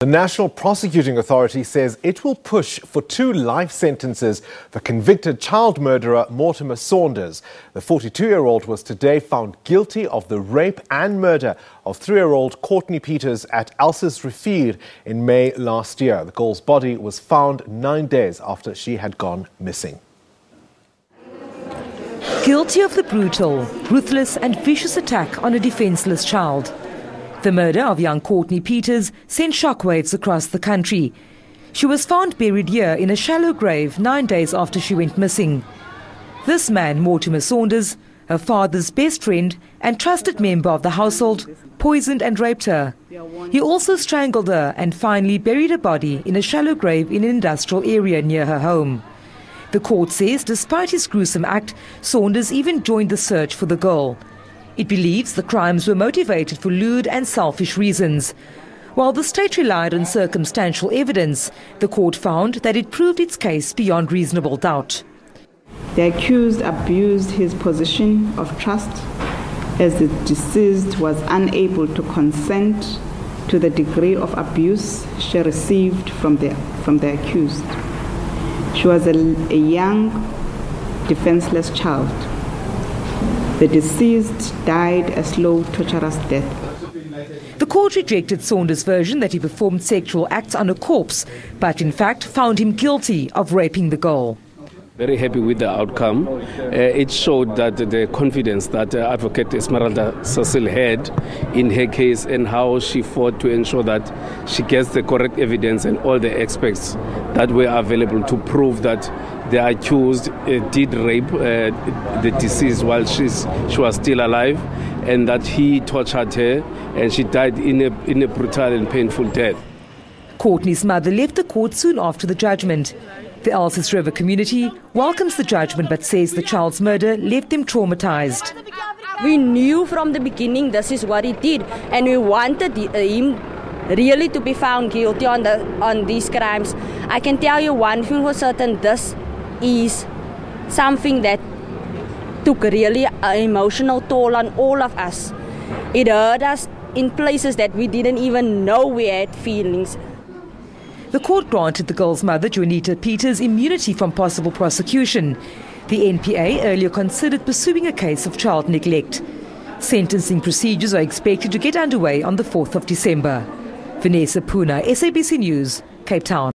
The National Prosecuting Authority says it will push for 2 life sentences for convicted child murderer Mortimer Saunders. The 42-year-old was today found guilty of the rape and murder of 3-year-old Courtney Pieters at Elsie's Rivier in May last year. The girl's body was found 9 days after she had gone missing. Guilty of the brutal, ruthless and vicious attack on a defenseless child. The murder of young Courtney Pieters sent shockwaves across the country. She was found buried here in a shallow grave 9 days after she went missing. This man, Mortimer Saunders, her father's best friend and trusted member of the household, poisoned and raped her. He also strangled her and finally buried her body in a shallow grave in an industrial area near her home. The court says despite his gruesome act, Saunders even joined the search for the girl. It believes the crimes were motivated for lewd and selfish reasons. While the state relied on circumstantial evidence, the court found that it proved its case beyond reasonable doubt. The accused abused his position of trust as the deceased was unable to consent to the degree of abuse she received from the accused. She was a young, defenseless child. The deceased died a slow, torturous death. The court rejected Saunders' version that he performed sexual acts on a corpse, but in fact found him guilty of raping the girl. Very happy with the outcome. It showed that the confidence that Advocate Esmeralda Cecil had in her case and how she fought to ensure that she gets the correct evidence and all the aspects that were available to prove that the accused did rape the deceased while she was still alive, and that he tortured her and she died in a brutal and painful death. Courtney's mother left the court soon after the judgment. The Elsie's River community welcomes the judgment but says the child's murder left them traumatized. We knew from the beginning this is what he did, and we wanted him really to be found guilty on these crimes. I can tell you one thing for certain, this is something that took really an emotional toll on all of us. It hurt us in places that we didn't even know we had feelings. The court granted the girl's mother, Courtney Pieters, immunity from possible prosecution. The NPA earlier considered pursuing a case of child neglect. Sentencing procedures are expected to get underway on the 4th of December. Vanessa Puna, SABC News, Cape Town.